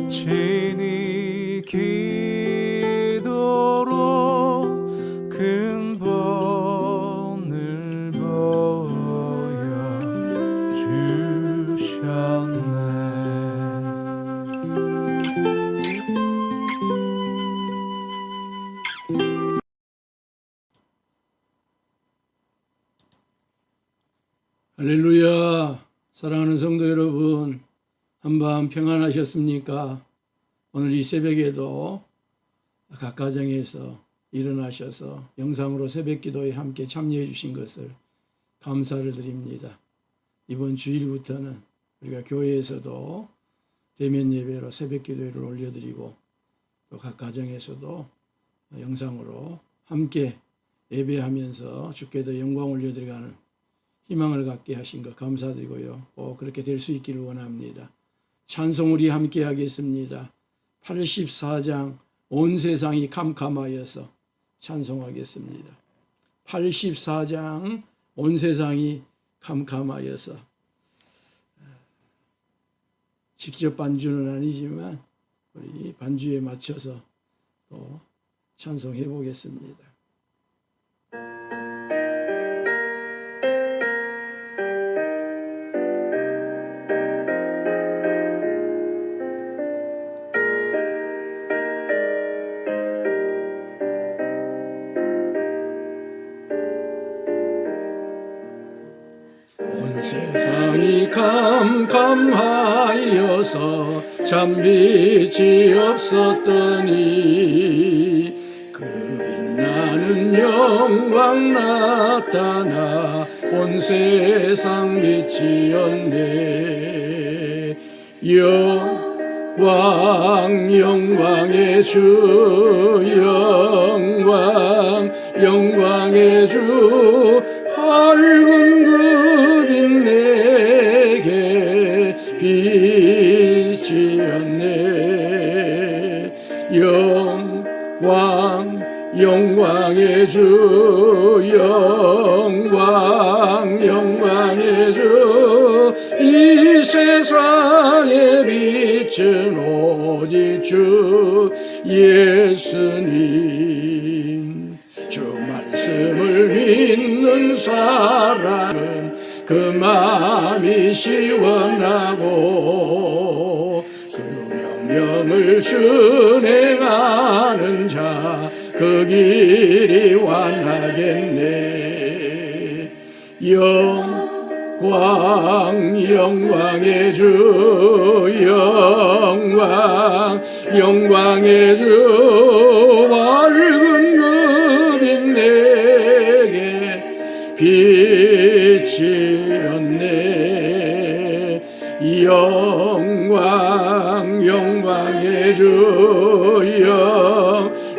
친히 기도로 근본을 보여주셨네. 할렐루야. 사랑하는 성도 여러분, 한밤 평안하셨습니까? 오늘 이 새벽에도 각 가정에서 일어나셔서 영상으로 새벽기도에 함께 참여해 주신 것을 감사를 드립니다. 이번 주일부터는 우리가 교회에서도 대면 예배로 새벽기도회를 올려드리고 또 각 가정에서도 영상으로 함께 예배하면서 주께 더 영광 올려드리가는 희망을 갖게 하신 것 감사드리고요. 꼭 그렇게 될 수 있기를 원합니다. 찬송 우리 함께 하겠습니다. 84장 온 세상이 캄캄하여서 찬송하겠습니다. 84장 온 세상이 캄캄하여서 직접 반주는 아니지만 우리 반주에 맞춰서 또 찬송해 보겠습니다. 세상이 캄캄하여서 참 빛이 없었더니 그 빛나는 영광 나타나 온 세상 빛이었네. 영광 영광의 주 영광 영광의 주 밝은 그 빛 내게 빛이었네. 영광 영광의 주 영광 영광의 주 이 세상의 빛은 오직 주 예수님. 주 말씀을 믿는 사람은 그 마음이 시원하고 그 명령을 준행하는 자 그 길이 완하겠네. 영광 영광의 주 영광 영광의 주 밝은 그 빛 내게 빛이었네. 영광 영광의 주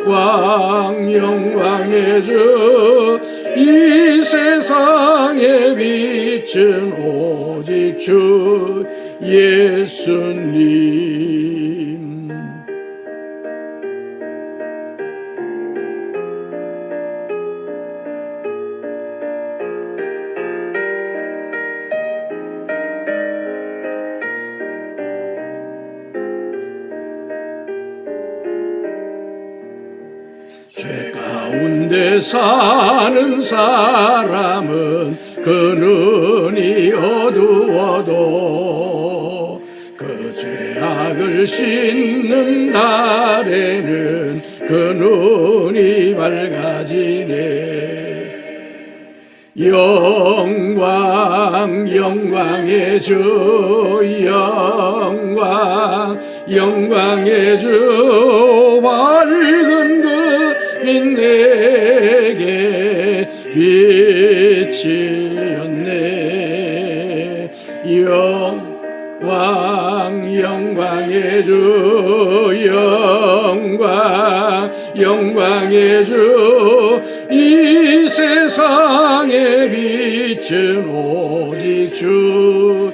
영광 영광의 주 이 세상의 빛은 오직 주 예수님. 죄 가운데 사는 사람은 그 눈이 어두워도 그 죄악을 씻는 날에는 그 눈이 밝아지네. 영광 영광의 주 영광 영광의 주 밝은 그 빛 내게 빛이었네. 영광 영광의 주 영광 영광의 주 이 세상의 빛은 오직 주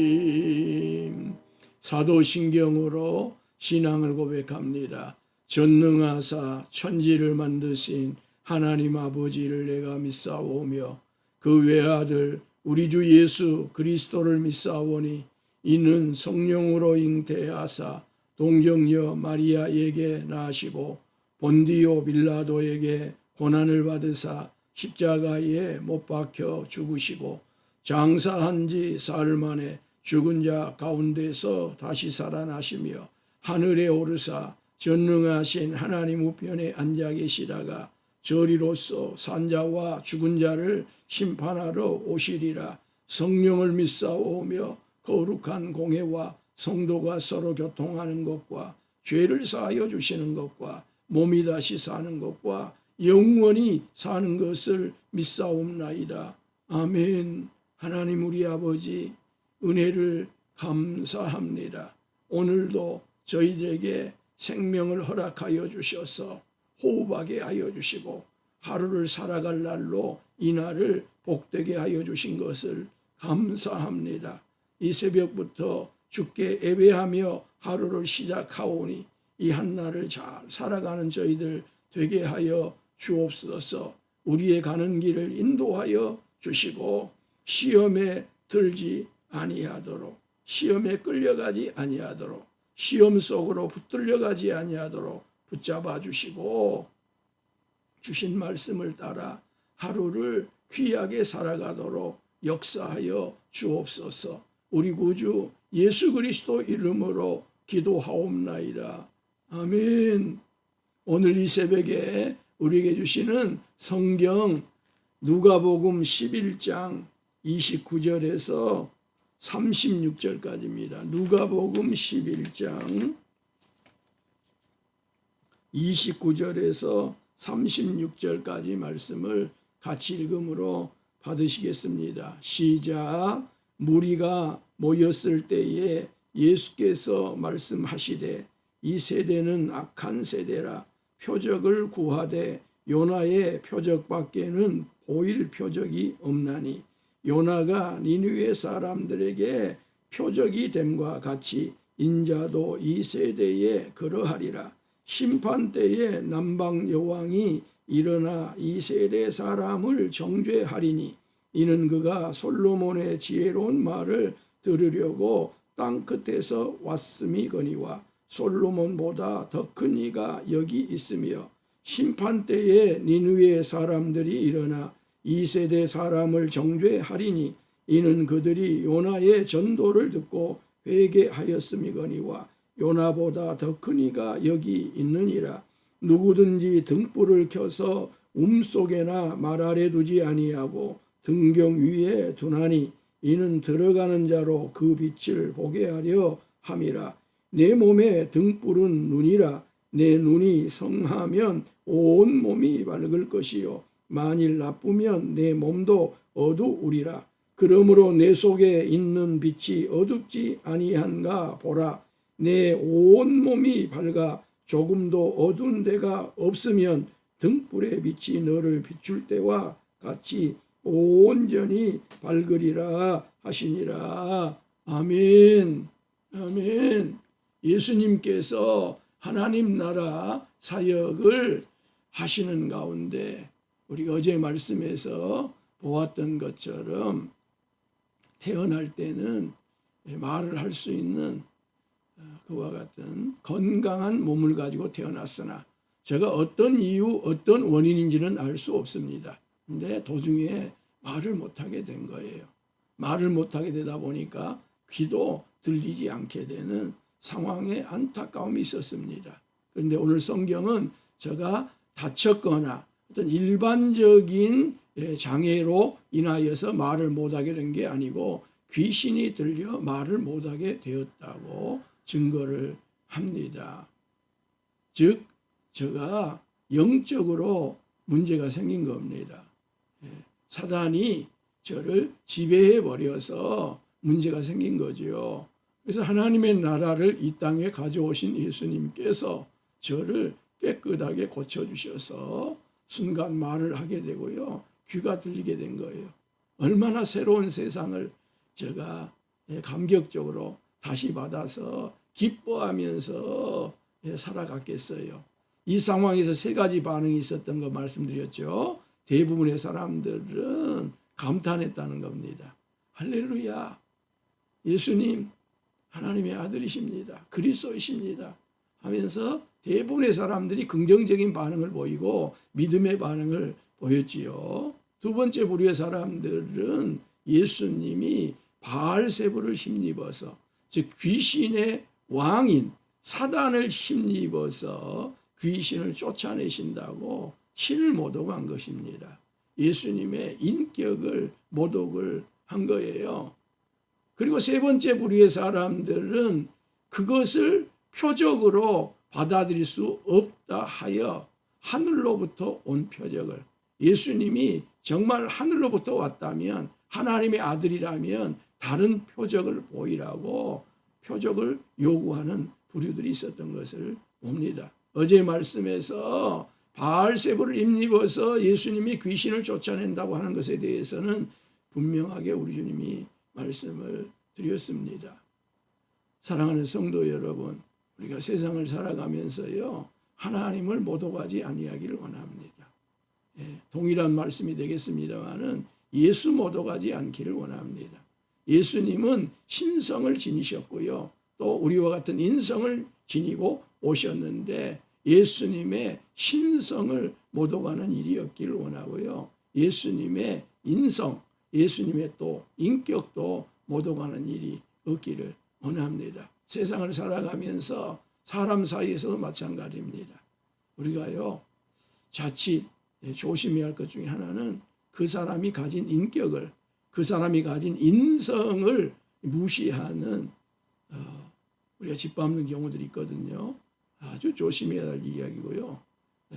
예수님. 사도신경으로 신앙을 고백합니다. 전능하사 천지를 만드신 하나님 아버지를 내가 믿사오며 그 외아들 우리 주 예수 그리스도를 믿사오니 이는 성령으로 잉태하사 동정녀 마리아에게 나시고 본디오 빌라도에게 고난을 받으사 십자가에 못 박혀 죽으시고 장사한 지 사흘 만에 죽은 자 가운데서 다시 살아나시며 하늘에 오르사 전능하신 하나님 우편에 앉아 계시다가 저리로서 산자와 죽은 자를 심판하러 오시리라. 성령을 믿사오며 거룩한 공회와 성도가 서로 교통하는 것과 죄를 사하여 주시는 것과 몸이 다시 사는 것과 영원히 사는 것을 믿사옵나이다. 아멘. 하나님 우리 아버지 은혜를 감사합니다. 오늘도 저희들에게 생명을 허락하여 주셔서 호흡하게 하여 주시고 하루를 살아갈 날로 이 날을 복되게 하여 주신 것을 감사합니다. 이 새벽부터 주께 예배하며 하루를 시작하오니 이 한날을 잘 살아가는 저희들 되게 하여 주옵소서. 우리의 가는 길을 인도하여 주시고 시험에 들지 아니하도록, 시험에 끌려가지 아니하도록, 시험 속으로 붙들려가지 아니하도록 붙잡아 주시고 주신 말씀을 따라 하루를 귀하게 살아가도록 역사하여 주옵소서. 우리 구주 예수 그리스도 이름으로 기도하옵나이다. 아멘. 오늘 이 새벽에 우리에게 주시는 성경 누가복음 11장 29절에서 36절까지입니다. 누가복음 11장 29절에서 36절까지 말씀을 같이 읽음으로 받으시겠습니다. 시작. 무리가 모였을 때에 예수께서 말씀하시되 이 세대는 악한 세대라. 표적을 구하되 요나의 표적밖에는 보일 표적이 없나니 요나가 니느웨 사람들에게 표적이 됨과 같이 인자도 이 세대에 그러하리라. 심판 때에 남방 여왕이 일어나 이 세대 사람을 정죄하리니 이는 그가 솔로몬의 지혜로운 말을 들으려고 땅 끝에서 왔음이거니와 솔로몬보다 더 큰 이가 여기 있으며 심판 때에 니느웨 사람들이 일어나 이 세대 사람을 정죄하리니 이는 그들이 요나의 전도를 듣고 회개하였음이거니와 요나보다 더 큰 이가 여기 있느니라. 누구든지 등불을 켜서 속에나 말 아래 두지 아니하고 등경 위에 두나니 이는 들어가는 자로 그 빛을 보게 하려 함이라. 내 몸에 등불은 눈이라. 내 눈이 성하면 온 몸이 밝을 것이요 만일 나쁘면 내 몸도 어두우리라. 그러므로 내 속에 있는 빛이 어둡지 아니한가 보라. 내 온 몸이 밝아 조금도 어두운 데가 없으면 등불의 빛이 너를 비출 때와 같이 온전히 밝으리라 하시니라. 아멘. 아멘. 예수님께서 하나님 나라 사역을 하시는 가운데 우리가 어제 말씀에서 보았던 것처럼 태어날 때는 말을 할 수 있는 그와 같은 건강한 몸을 가지고 태어났으나 제가 어떤 이유, 어떤 원인인지는 알 수 없습니다. 근데 도중에 말을 못하게 된 거예요. 말을 못하게 되다 보니까 귀도 들리지 않게 되는 상황에 안타까움이 있었습니다. 그런데 오늘 성경은 제가 다쳤거나 어떤 일반적인 장애로 인하여서 말을 못하게 된 게 아니고 귀신이 들려 말을 못하게 되었다고 증거를 합니다. 즉 제가 영적으로 문제가 생긴 겁니다. 사단이 저를 지배해 버려서 문제가 생긴 거죠. 그래서 하나님의 나라를 이 땅에 가져오신 예수님께서 저를 깨끗하게 고쳐주셔서 순간 말을 하게 되고요. 귀가 들리게 된 거예요. 얼마나 새로운 세상을 제가 감격적으로 다시 받아서 기뻐하면서 살아갔겠어요. 이 상황에서 세 가지 반응이 있었던 거 말씀드렸죠. 대부분의 사람들은 감탄했다는 겁니다. 할렐루야. 예수님 하나님의 아들이십니다. 그리스도이십니다. 하면서 대부분의 사람들이 긍정적인 반응을 보이고 믿음의 반응을 보였지요. 두 번째 부류의 사람들은 예수님이 바알세불을 힘입어서, 즉 귀신의 왕인 사단을 힘입어서 귀신을 쫓아내신다고 신을 모독한 것입니다. 예수님의 인격을 모독을 한 거예요. 그리고 세 번째 부류의 사람들은 그것을 표적으로 받아들일 수 없다 하여 하늘로부터 온 표적을, 예수님이 정말 하늘로부터 왔다면, 하나님의 아들이라면 다른 표적을 보이라고 표적을 요구하는 부류들이 있었던 것을 봅니다. 어제 말씀에서 바알세불을 힘입어서 예수님이 귀신을 쫓아낸다고 하는 것에 대해서는 분명하게 우리 주님이 말씀을 드렸습니다. 사랑하는 성도 여러분, 우리가 세상을 살아가면서요 하나님을 모독하지 아니하기를 원합니다. 동일한 말씀이 되겠습니다마는 예수 모독하지 않기를 원합니다. 예수님은 신성을 지니셨고요, 또 우리와 같은 인성을 지니고 오셨는데 예수님의 신성을 모독하는 일이 없기를 원하고요, 예수님의 인성, 예수님의 또 인격도 모독하는 일이 없기를 원합니다. 세상을 살아가면서 사람 사이에서도 마찬가지입니다. 우리가요 자칫 조심해야 할 것 중에 하나는 그 사람이 가진 인격을, 그 사람이 가진 인성을 무시하는 우리가 짓밟는 경우들이 있거든요. 아주 조심해야 할 이야기고요.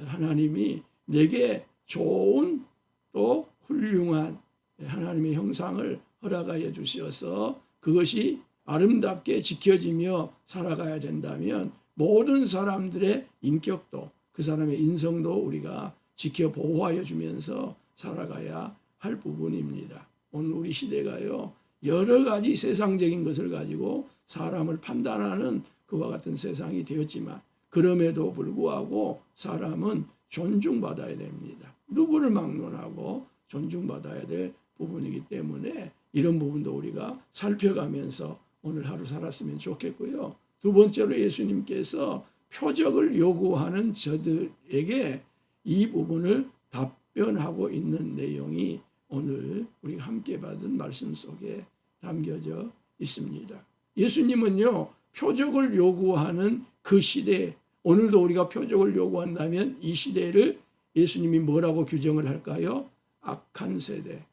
하나님이 내게 좋은 또 훌륭한 하나님의 형상을 허락하여 주셔서 그것이 아름답게 지켜지며 살아가야 된다면 모든 사람들의 인격도, 그 사람의 인성도 우리가 지켜 보호하여 주면서 살아가야 할 부분입니다. 오늘 우리 시대가요 여러 가지 세상적인 것을 가지고 사람을 판단하는 그와 같은 세상이 되었지만 그럼에도 불구하고 사람은 존중받아야 됩니다. 누구를 막론하고 존중받아야 될 부분이기 때문에 이런 부분도 우리가 살펴가면서 오늘 하루 살았으면 좋겠고요. 두 번째로 예수님께서 표적을 요구하는 저들에게 이 부분을 답변하고 있는 내용이 오늘 우리가 함께 받은 말씀 속에 담겨져 있습니다. 예수님은요 표적을 요구하는 그 시대, 오늘도 우리가 표적을 요구한다면 이 시대를 예수님이 뭐라고 규정을 할까요? 악한 세대.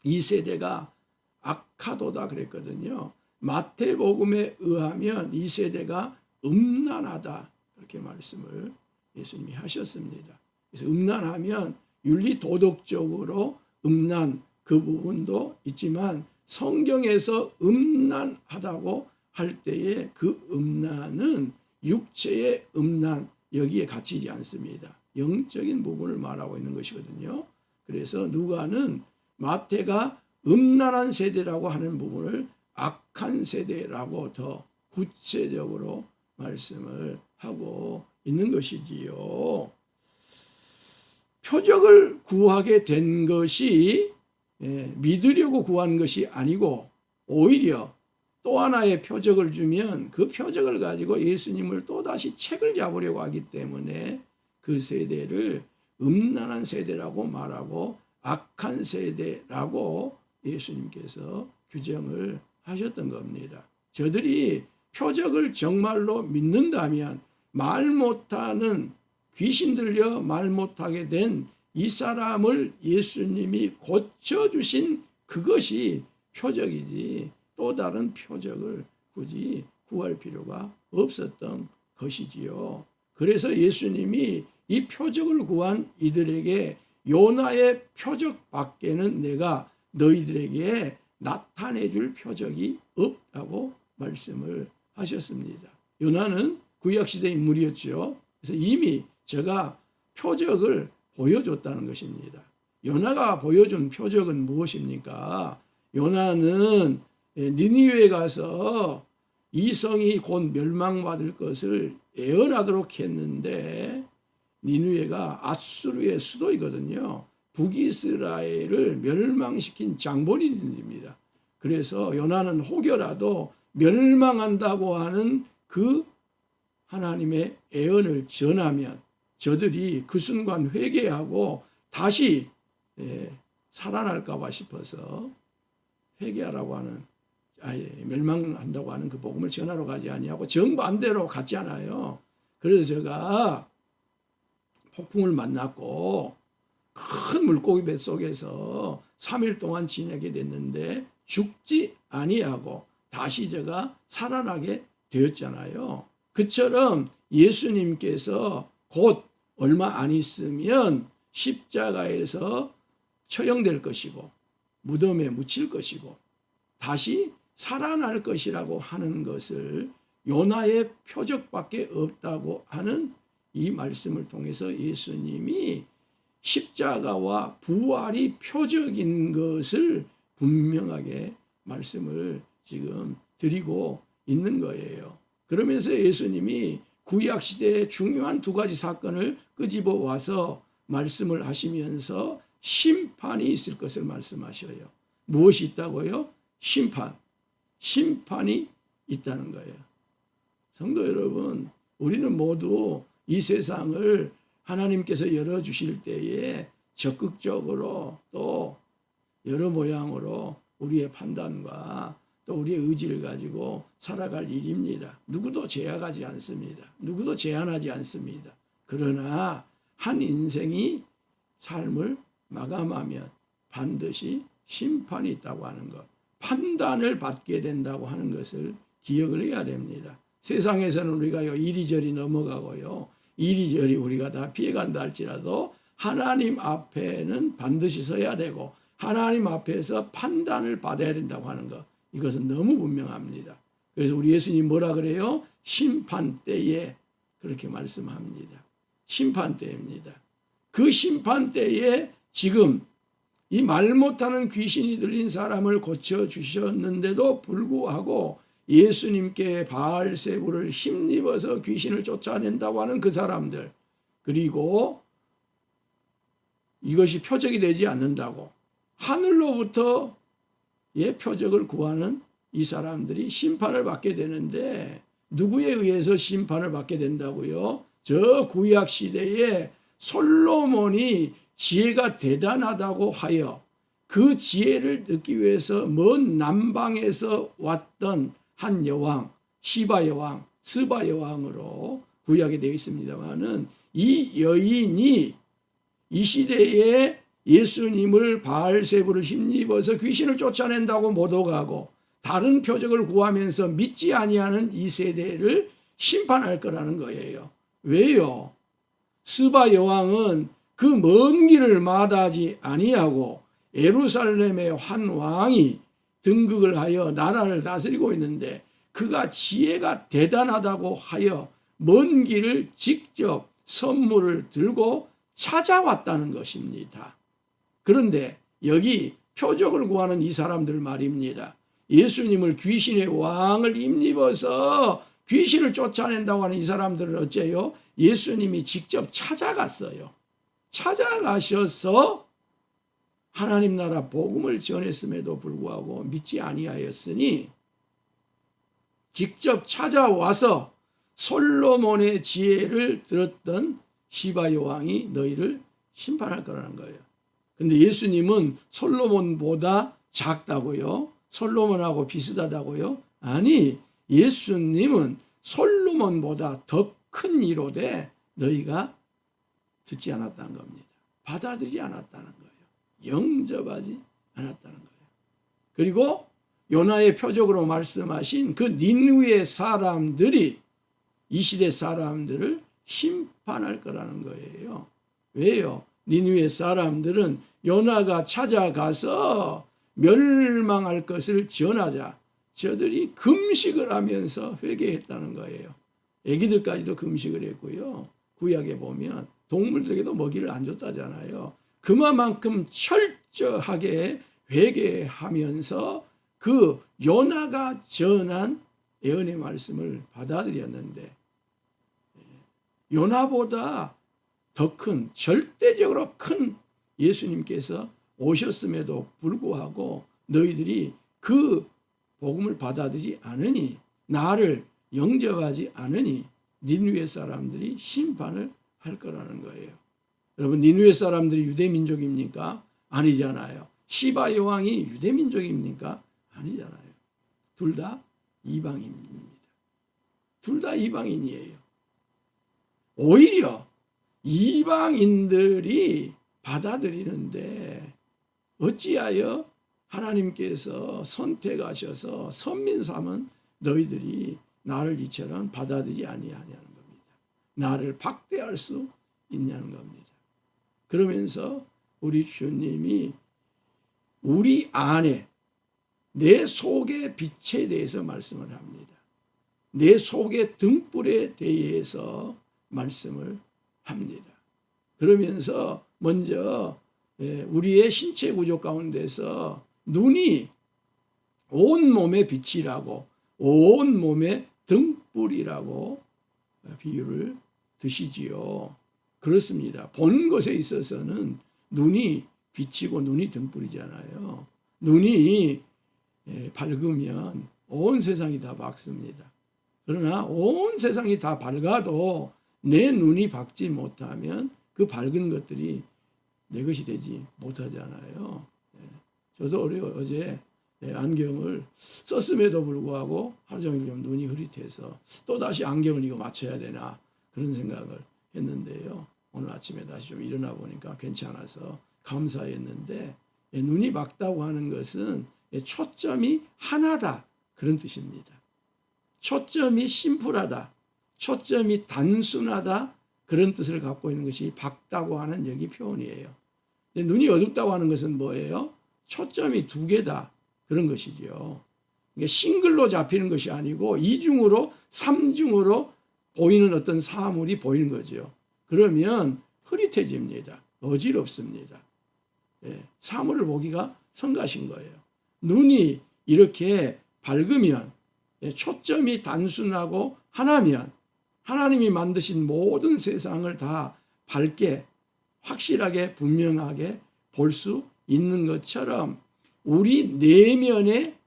이 세대가 악하도다 그랬거든요. 마태복음에 의하면 이 세대가 음란하다 그렇게 말씀을 예수님이 하셨습니다. 그래서 음란하면 윤리 도덕적으로 음란 그 부분도 있지만 성경에서 음란하다고 할 때에 그 음란은 육체의 음란 여기에 갇히지 않습니다. 영적인 부분을 말하고 있는 것이거든요. 그래서 누가는 마태가 음란한 세대라고 하는 부분을 악한 세대라고 더 구체적으로 말씀을 하고 있는 것이지요. 표적을 구하게 된 것이 믿으려고 구한 것이 아니고 오히려 또 하나의 표적을 주면 그 표적을 가지고 예수님을 또다시 책을 잡으려고 하기 때문에 그 세대를 음란한 세대라고 말하고 악한 세대라고 예수님께서 규정을 하셨던 겁니다. 저들이 표적을 정말로 믿는다면 말 못하는 귀신 들려 말 못하게 된 이 사람을 예수님이 고쳐주신 그것이 표적이지 또 다른 표적을 굳이 구할 필요가 없었던 것이지요. 그래서 예수님이 이 표적을 구한 이들에게 요나의 표적밖에는 내가 너희들에게 나타내 줄 표적이 없다고 말씀을 하셨습니다. 요나는 구약시대 인물이었죠. 그래서 이미 제가 표적을 보여줬다는 것입니다. 요나가 보여준 표적은 무엇입니까? 요나는 니느웨에 가서 이 성이 곧 멸망받을 것을 예언하도록 했는데 니느웨가 아수르의 수도이거든요. 북이스라엘을 멸망시킨 장본인입니다. 그래서 요나는 혹여라도 멸망한다고 하는 그 하나님의 애언을 전하면 저들이 그 순간 회개하고 다시 살아날까 봐 싶어서 회개하라고 하는, 멸망한다고 하는 그 복음을 전하러 가지 아니하고 정반대로 갔잖아요. 그래서 제가 폭풍을 만났고 큰 물고기 뱃속에서 3일 동안 지내게 됐는데 죽지 아니하고 다시 제가 살아나게 되었잖아요. 그처럼 예수님께서 곧 얼마 안 있으면 십자가에서 처형될 것이고 무덤에 묻힐 것이고 다시 살아날 것이라고 하는 것을 요나의 표적밖에 없다고 하는 이 말씀을 통해서 예수님이 십자가와 부활이 표적인 것을 분명하게 말씀을 지금 드리고 있는 거예요. 그러면서 예수님이 구약 시대의 중요한 두 가지 사건을 끄집어 와서 말씀을 하시면서 심판이 있을 것을 말씀하셔요. 무엇이 있다고요? 심판이 있다는 거예요. 성도 여러분, 우리는 모두 이 세상을 하나님께서 열어주실 때에 적극적으로 또 여러 모양으로 우리의 판단과 또 우리의 의지를 가지고 살아갈 일입니다. 누구도 제약하지 않습니다. 누구도 제한하지 않습니다. 그러나 한 인생이 삶을 마감하면 반드시 심판이 있다고 하는 것, 판단을 받게 된다고 하는 것을 기억을 해야 됩니다. 세상에서는 우리가요 이리저리 넘어가고요 이리저리 우리가 다 피해간다 할지라도 하나님 앞에는 반드시 서야 되고 하나님 앞에서 판단을 받아야 된다고 하는 것, 이것은 너무 분명합니다. 그래서 우리 예수님 뭐라 그래요? 심판 때에 그렇게 말씀합니다. 심판 때입니다. 그 심판 때에 지금 이 말 못하는 귀신이 들린 사람을 고쳐주셨는데도 불구하고 예수님께 바알세부를 힘입어서 귀신을 쫓아낸다고 하는 그 사람들, 그리고 이것이 표적이 되지 않는다고 하늘로부터 표적을 구하는 이 사람들이 심판을 받게 되는데 누구에 의해서 심판을 받게 된다고요? 저 구약 시대에 솔로몬이 지혜가 대단하다고 하여 그 지혜를 듣기 위해서 먼 남방에서 왔던 한 여왕, 시바 여왕, 스바 여왕으로 구약에 되어 있습니다만은 이 여인이 이 시대에 예수님을 바알세부를 힘입어서 귀신을 쫓아낸다고 모독하고 다른 표적을 구하면서 믿지 아니하는 이 세대를 심판할 거라는 거예요. 왜요? 스바 여왕은 그 먼 길을 마다하지 아니하고 예루살렘의 한 왕이 등극을 하여 나라를 다스리고 있는데 그가 지혜가 대단하다고 하여 먼 길을 직접 선물을 들고 찾아왔다는 것입니다. 그런데 여기 표적을 구하는 이 사람들 말입니다. 예수님을 귀신의 왕을 힘입어서 귀신을 쫓아낸다고 하는 이 사람들은 어째요? 예수님이 직접 찾아갔어요. 찾아가셔서 하나님 나라 복음을 전했음에도 불구하고 믿지 아니하였으니 직접 찾아와서 솔로몬의 지혜를 들었던 시바 여왕이 너희를 심판할 거라는 거예요. 근데 예수님은 솔로몬보다 작다고요? 솔로몬하고 비슷하다고요? 아니, 예수님은 솔로몬보다 더 큰 이로되 너희가 듣지 않았다는 겁니다. 받아들이지 않았다는 거예요. 영접하지 않았다는 거예요. 그리고 요나의 표적으로 말씀하신 그 니느웨 사람들이 이 시대 사람들을 심판할 거라는 거예요. 왜요? 니느웨 사람들은 요나가 찾아가서 멸망할 것을 전하자 저들이 금식을 하면서 회개했다는 거예요. 애기들까지도 금식을 했고요. 구약에 보면 동물들에게도 먹이를 안 줬다잖아요. 그만큼 철저하게 회개하면서 그 요나가 전한 예언의 말씀을 받아들였는데 요나보다 더 큰, 절대적으로 큰 예수님께서 오셨음에도 불구하고 너희들이 그 복음을 받아들이지 않으니 나를 영접하지 않으니 니느웨 사람들이 심판을 할 거라는 거예요. 여러분, 니느웨 사람들이 유대 민족입니까? 아니잖아요. 시바 여왕이 유대 민족입니까? 아니잖아요. 둘 다 이방인입니다. 둘 다 이방인이에요. 오히려 이방인들이 받아들이는데 어찌하여 하나님께서 선택하셔서 선민 삼은 너희들이 나를 이처럼 받아들이지 아니하냐는 겁니다. 나를 박대할 수 있냐는 겁니다. 그러면서 우리 주님이 우리 안에 내 속의 빛에 대해서 말씀을 합니다. 내 속의 등불에 대해서 말씀을 합니다. 그러면서 먼저 우리의 신체 구조 가운데서 눈이 온 몸의 빛이라고, 온 몸의 등불이라고 비유를 드시지요. 그렇습니다. 본 것에 있어서는 눈이 빛이고 눈이 등불이잖아요. 눈이 밝으면 온 세상이 다 밝습니다. 그러나 온 세상이 다 밝아도 내 눈이 밝지 못하면 그 밝은 것들이 내 것이 되지 못하잖아요. 저도 어제 안경을 썼음에도 불구하고 하루 종일 좀 눈이 흐릿해서 또다시 안경을 이거 맞춰야 되나 그런 생각을 했는데요. 오늘 아침에 다시 좀 일어나 보니까 괜찮아서 감사했는데, 눈이 밝다고 하는 것은 초점이 하나다 그런 뜻입니다. 초점이 심플하다, 초점이 단순하다 그런 뜻을 갖고 있는 것이 밝다고 하는 여기 표현이에요. 눈이 어둡다고 하는 것은 뭐예요? 초점이 두 개다 그런 것이죠. 그러니까 싱글로 잡히는 것이 아니고 이중으로 삼중으로 보이는 어떤 사물이 보이는 거죠. 그러면 흐릿해집니다. 어지럽습니다. 사물을 보기가 성가신 거예요. 눈이 이렇게 밝으면, 초점이 단순하고 하나면 하나님이 만드신 모든 세상을 다 밝게 확실하게 분명하게 볼 수 있는 것처럼 우리 내면에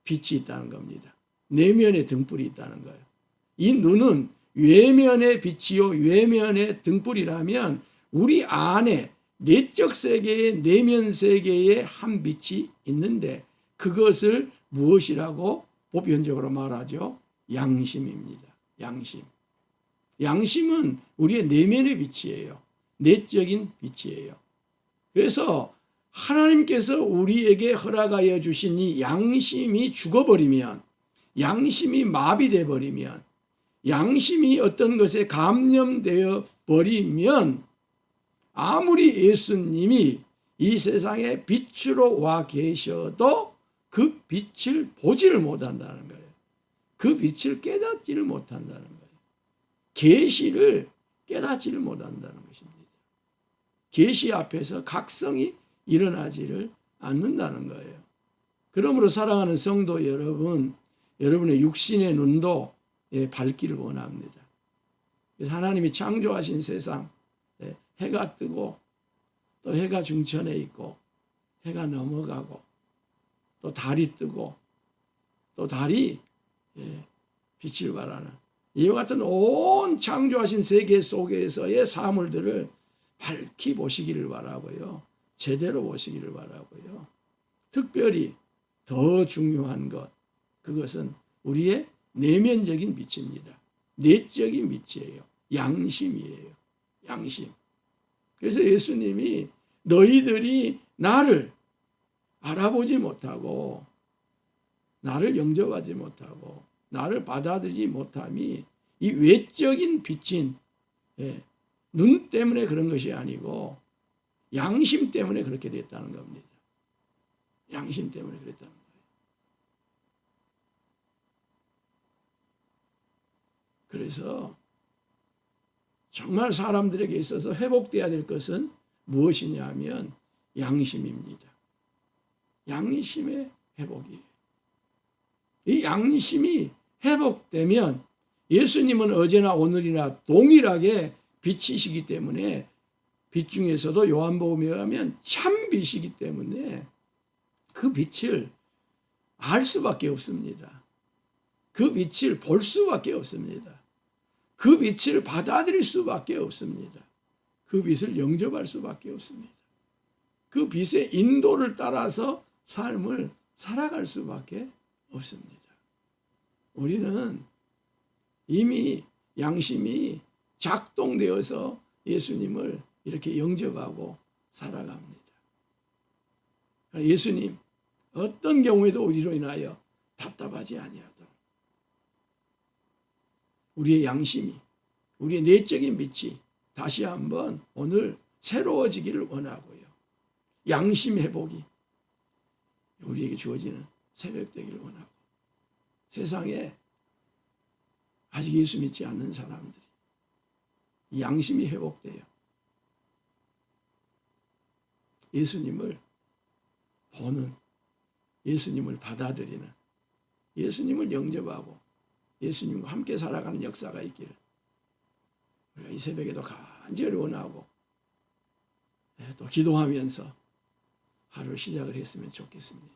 빛이 있다는 겁니다. 내면에 등불이 있다는 거예요. 이 눈은 외면의 빛이요 외면의 등불이라면 우리 안에 내적 세계에 내면 세계에 한 빛이 있는데 그것을 무엇이라고 보편적으로 말하죠? 양심입니다. 양심. 양심은 우리의 내면의 빛이에요. 내적인 빛이에요. 그래서 하나님께서 우리에게 허락하여 주신 이 양심이 죽어버리면, 양심이 마비되어 버리면, 양심이 어떤 것에 감염되어 버리면 아무리 예수님이 이 세상에 빛으로 와 계셔도 그 빛을 보지를 못한다는 거예요. 그 빛을 깨닫지를 못한다는 거예요. 계시를 깨닫지를 못한다는 것입니다. 계시 앞에서 각성이 일어나지를 않는다는 거예요. 그러므로 사랑하는 성도 여러분, 여러분의 육신의 눈도 밝기를 원합니다. 하나님이 창조하신 세상, 해가 뜨고 또 해가 중천에 있고 해가 넘어가고 또 달이 뜨고 또 달이 빛을 발하는 이와 같은 온 창조하신 세계 속에서의 사물들을 밝히 보시기를 바라고요. 제대로 보시기를 바라고요. 특별히 더 중요한 것, 그것은 우리의 내면적인 빛입니다. 내적인 빛이에요. 양심이에요. 양심. 그래서 예수님이 너희들이 나를 알아보지 못하고 나를 영접하지 못하고 나를 받아들이지 못함이 이 외적인 빛인 눈 때문에 그런 것이 아니고 양심 때문에 그렇게 됐다는 겁니다. 양심 때문에 그랬다는 거예요. 그래서 정말 사람들에게 있어서 회복돼야 될 것은 무엇이냐 하면 양심입니다. 양심의 회복이에요. 이 양심이 회복되면 예수님은 어제나 오늘이나 동일하게 빛이시기 때문에 빛 중에서도 요한복음에 의하면 참 빛이기 때문에 그 빛을 알 수밖에 없습니다. 그 빛을 볼 수밖에 없습니다. 그 빛을 받아들일 수밖에 없습니다. 그 빛을 영접할 수밖에 없습니다. 그 빛의 인도를 따라서 삶을 살아갈 수밖에 없습니다. 우리는 이미 양심이 작동되어서 예수님을 이렇게 영접하고 살아갑니다. 예수님 어떤 경우에도 우리로 인하여 답답하지 아니하도록 우리의 양심이, 우리의 내적인 빛이 다시 한번 오늘 새로워지기를 원하고요. 양심 회복이 우리에게 주어지는 새벽 되기를 원하고, 세상에 아직 예수 믿지 않는 사람들이 양심이 회복돼요. 예수님을 보는, 예수님을 받아들이는, 예수님을 영접하고 예수님과 함께 살아가는 역사가 있기를 우리가 이 새벽에도 간절히 원하고 또 기도하면서 하루 시작을 했으면 좋겠습니다.